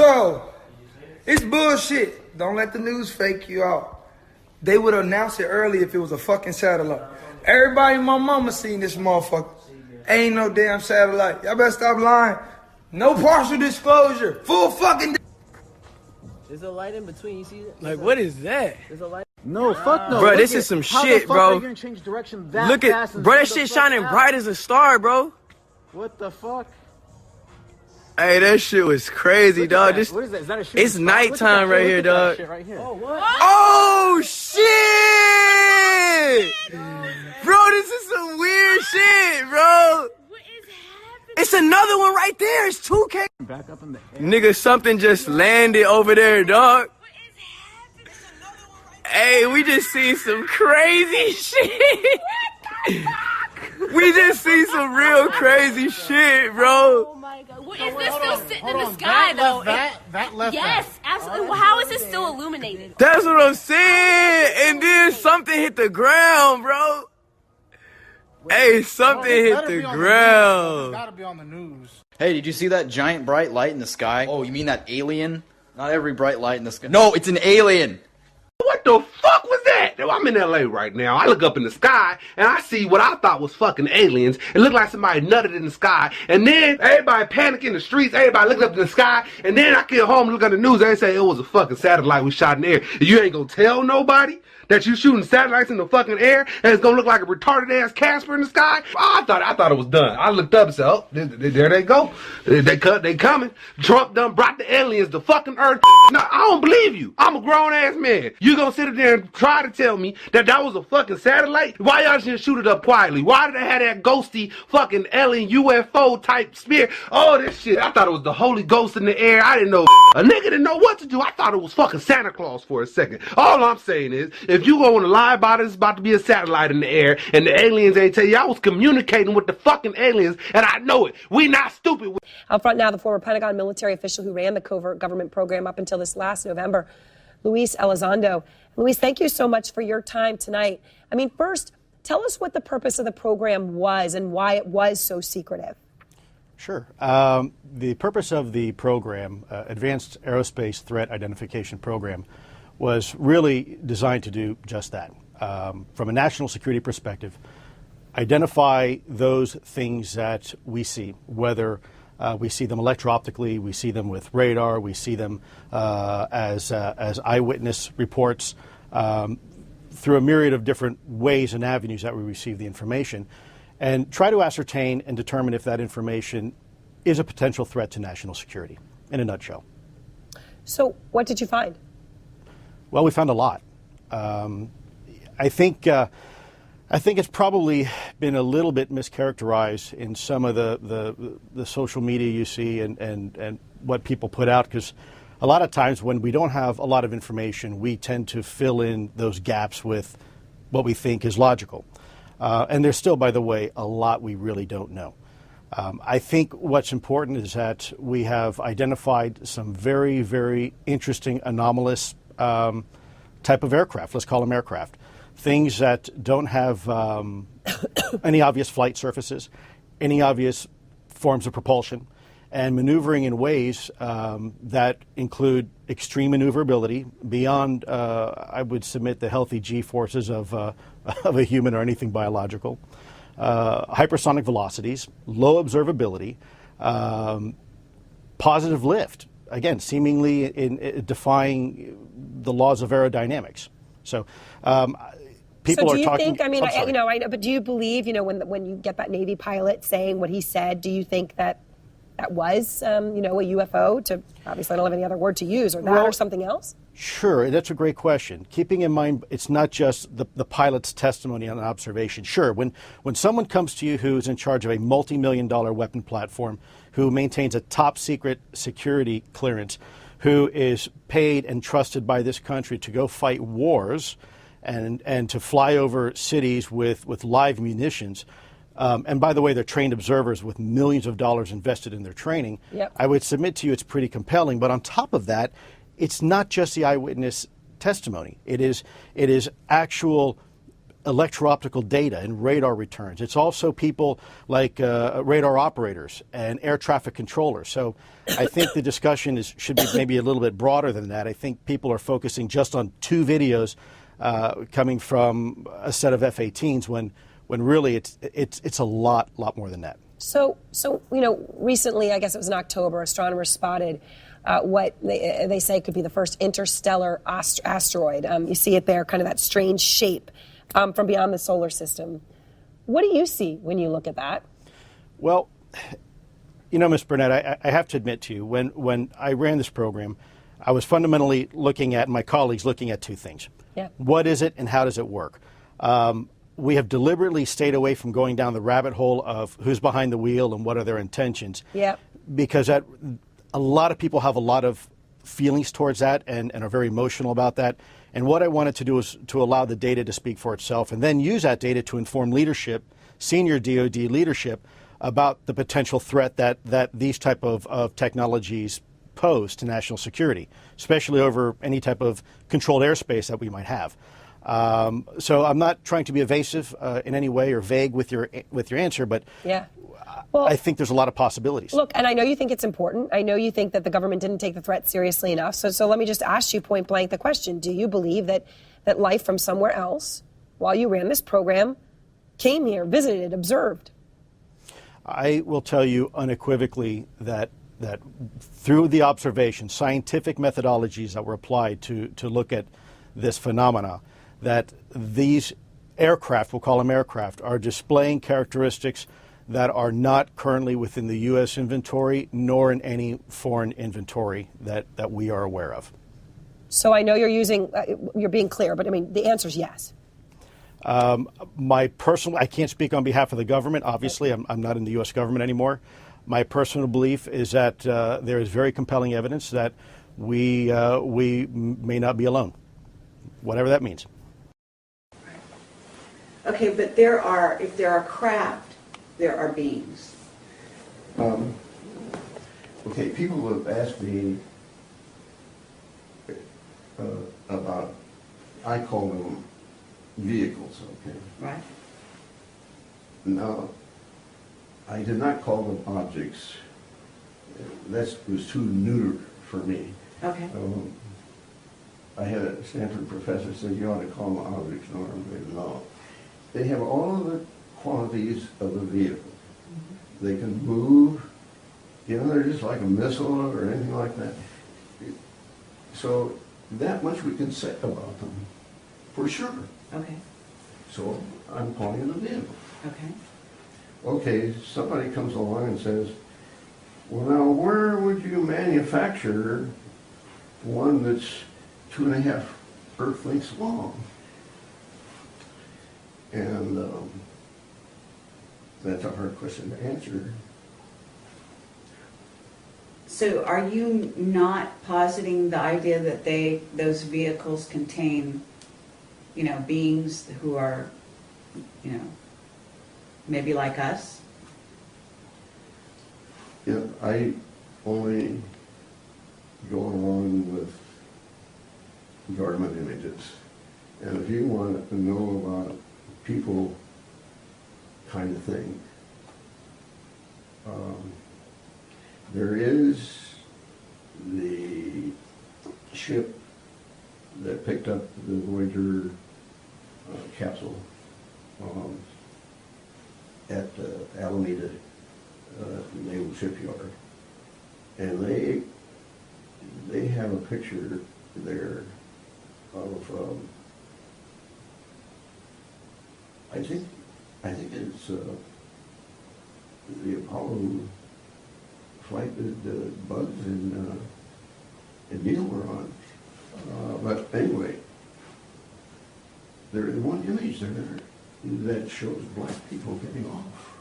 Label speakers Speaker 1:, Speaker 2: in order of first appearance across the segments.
Speaker 1: UFO. It's bullshit. Don't let the news fake you out. They would announce it early if it was a fucking satellite. Everybody in my mama seen this motherfucker. Ain't no damn satellite. Y'all better stop lying. No partial disclosure. Full fucking.
Speaker 2: There's a light in between. You see it?
Speaker 3: Like, what is that?
Speaker 2: There's a light.
Speaker 4: No, fuck no.
Speaker 3: Bro, this is some shit, bro.
Speaker 4: Are you gonna change direction that
Speaker 3: Look at, bro, that shit shining bright as a star, bro.
Speaker 4: What the fuck?
Speaker 3: Hey, that shit was crazy, dog.
Speaker 4: What is that? Is that a shooting
Speaker 3: It's
Speaker 4: star?
Speaker 3: nighttime right here, dog.
Speaker 4: Shit right here.
Speaker 2: Oh, what?
Speaker 3: Oh, shit! Bro, this is some weird shit, bro.
Speaker 5: What is happening?
Speaker 3: It's another one right there. It's 2K.
Speaker 4: Back up in the air.
Speaker 3: Nigga, something just landed over there, dog.
Speaker 5: What is happening? There's another one right
Speaker 3: Hey, we just seen some crazy shit. We just seen some real crazy shit, bro.
Speaker 5: Oh my god. What is this still sitting in the sky though?
Speaker 4: That left.
Speaker 5: Yes, absolutely. Well, how is it still illuminated?
Speaker 3: That's what I'm saying. And then something hit the ground, bro. Hey, something hit the
Speaker 4: It's
Speaker 3: ground.
Speaker 4: gotta be on the news.
Speaker 6: Hey, did you see that giant bright light in the sky? Oh, you mean that alien? Not every bright light in the sky. No, it's an alien.
Speaker 7: What the fuck was that? I'm in LA right now. I look up in the sky and I see what I thought was fucking aliens. It looked like somebody nutted in the sky. And then everybody panic in the streets. Everybody looking up in the sky. And then I get home and look at the news and they say it was a fucking satellite we shot in the air. You ain't gonna tell nobody that you shooting satellites in the fucking air and it's gonna look like a retarded ass Casper in the sky? I thought it was done. I looked up and said, oh, there they go. They coming. Trump done brought the aliens to fucking Earth. No, I don't believe you. I'm a grown ass man. You gonna sit there and try to tell me that was a fucking satellite? Why y'all just shoot it up quietly? Why did they have that ghosty fucking alien UFO type spear? Oh, this shit. I thought it was the Holy Ghost in the air. I didn't know. A nigga didn't know what to do. I thought it was fucking Santa Claus for a second. All I'm saying is, if you gonna lie about it, it's about to be a satellite in the air, and the aliens ain't tell you. I was communicating with the fucking aliens, and I know it. We not stupid.
Speaker 8: Out front now, the former Pentagon military official who ran the covert government program up until this last November, Luis Elizondo. Luis, thank you so much for your time tonight. I mean, first, tell us what the purpose of the program was and why it was so secretive.
Speaker 9: Sure. The purpose of the program, Advanced Aerospace Threat Identification Program, was really designed to do just that. From a national security perspective, identify those things that we see, whether we see them electro-optically, we see them with radar, we see them as eyewitness reports, through a myriad of different ways and avenues that we receive the information, and try to ascertain and determine if that information is a potential threat to national security, in a nutshell.
Speaker 8: So what did you find?
Speaker 9: Well, we found a lot. I think it's probably been a little bit mischaracterized in some of the social media you see and what people put out, because a lot of times when we don't have a lot of information, we tend to fill in those gaps with what we think is logical. And there's still, by the way, a lot we really don't know. I think what's important is that we have identified some very, very interesting, anomalous type of aircraft. Let's call them aircraft. Things that don't have any obvious flight surfaces, any obvious forms of propulsion, and maneuvering in ways that include extreme maneuverability beyond, I would submit, the healthy G-forces of a human or anything biological, hypersonic velocities, low observability, positive lift, again, seemingly in defying the laws of aerodynamics. So people are talking. So do you think? I mean,
Speaker 8: I know, but do you believe? When you get that Navy pilot saying what he said, do you think that was, a UFO? To obviously, I don't have any other word to use, or that, or something else.
Speaker 9: Sure, that's a great question. Keeping in mind, it's not just the pilot's testimony on an observation. Sure, when someone comes to you who is in charge of a multi-million-dollar weapon platform, who maintains a top-secret security clearance, who is paid and trusted by this country to go fight wars and to fly over cities with live munitions, and by the way, they're trained observers with millions of dollars invested in their training,
Speaker 8: yep.
Speaker 9: I would submit to you it's pretty compelling. But on top of that, it's not just the eyewitness testimony. It is actual electro-optical data and radar returns. It's also people like radar operators and air traffic controllers. So I think the discussion should be maybe a little bit broader than that. I think people are focusing just on 2 videos coming from a set of F-18s when really it's a lot more than that.
Speaker 8: So recently, I guess it was in October, astronomers spotted what they say could be the first interstellar asteroid. You see it there, kind of that strange shape from beyond the solar system. What do you see when you look at that?
Speaker 9: Well, Ms. Burnett, I have to admit to you, when I ran this program, I was fundamentally looking at, my colleagues looking at 2 things.
Speaker 8: Yeah.
Speaker 9: What is it and how does it work? We have deliberately stayed away from going down the rabbit hole of who's behind the wheel and what are their intentions.
Speaker 8: Yeah.
Speaker 9: Because a lot of people have a lot of feelings towards that and are very emotional about that. And what I wanted to do is to allow the data to speak for itself and then use that data to inform leadership, senior DoD leadership, about the potential threat that these type of technologies pose to national security, especially over any type of controlled airspace that we might have. So I'm not trying to be evasive in any way or vague with your answer, but
Speaker 8: yeah. Well,
Speaker 9: I think there's a lot of possibilities.
Speaker 8: Look, and I know you think it's important. I know you think that the government didn't take the threat seriously enough. So let me just ask you point blank the question. Do you believe that life from somewhere else, while you ran this program, came here, visited, observed?
Speaker 9: I will tell you unequivocally that through the observation, scientific methodologies that were applied to look at this phenomena, that these aircraft, we'll call them aircraft, are displaying characteristics that are not currently within the U.S. inventory nor in any foreign inventory that we are aware of.
Speaker 8: So I know you're being clear, but I mean, the answer is yes.
Speaker 9: I can't speak on behalf of the government. Obviously, I'm not in the U.S. government anymore. My personal belief is that there is very compelling evidence that we may not be alone, whatever that means.
Speaker 10: Okay, but if there are craft, there are beings.
Speaker 11: Okay, people have asked me about, I call them vehicles, okay?
Speaker 10: Right.
Speaker 11: Now, I did not call them objects. That was too neuter for me.
Speaker 10: Okay.
Speaker 11: I had a Stanford professor say you ought to call them objects. No. They have all of the qualities of a vehicle. Mm-hmm. They can move. They're just like a missile or anything like that. So that much we can say about them, for sure.
Speaker 10: Okay.
Speaker 11: So I'm calling it a vehicle.
Speaker 10: Okay.
Speaker 11: Okay, somebody comes along and says, well, now where would you manufacture one that's 2.5 Earth lengths long? And that's a hard question to answer.
Speaker 10: So are you not positing the idea that those vehicles contain, beings who are, maybe like us?
Speaker 11: Yeah, I only go along with government images. And if you want to know about people kind of thing, there is the ship that picked up the Voyager capsule at Alameda Naval Shipyard, and they have a picture there of I think it's the Apollo flight that Buzz and Neil were on. But anyway, there is one image there that shows black people getting off.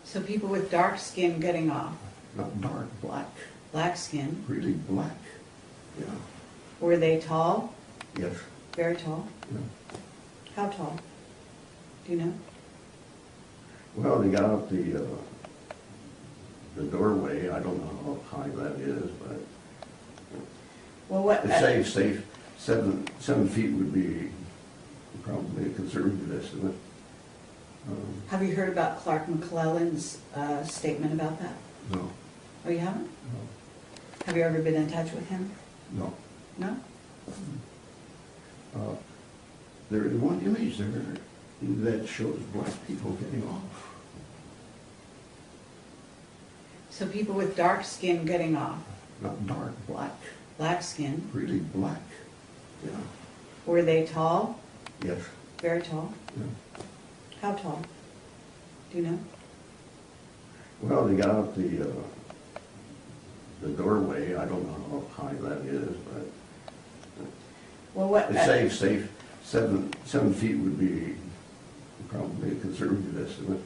Speaker 10: So people with dark skin getting off?
Speaker 11: Not dark, black.
Speaker 10: Black skin?
Speaker 11: Really black, yeah.
Speaker 10: Were they tall?
Speaker 11: Yes.
Speaker 10: Very tall?
Speaker 11: Yeah.
Speaker 10: How tall? Do you know?
Speaker 11: Well, they got out the doorway. I don't know how high that is, but
Speaker 10: well, what?
Speaker 11: It 7 feet would be probably a conservative estimate.
Speaker 10: Have you heard about Clark McClellan's statement about that?
Speaker 11: No,
Speaker 10: Oh, you haven't?
Speaker 11: no,
Speaker 10: Have you ever been in touch with him?
Speaker 11: no.
Speaker 10: No?
Speaker 11: There is one image there that shows black people getting off.
Speaker 10: So people with dark skin getting off,
Speaker 11: Not dark, black,
Speaker 10: black skin,
Speaker 11: really black. Yeah,
Speaker 10: were they tall?
Speaker 11: yes,
Speaker 10: Very tall?
Speaker 11: yeah.
Speaker 10: How tall? Do you know?
Speaker 11: Well, they got out the doorway. I don't know how high that is, but
Speaker 10: Well, what?
Speaker 11: it's safe. 7 feet would be probably a conservative estimate.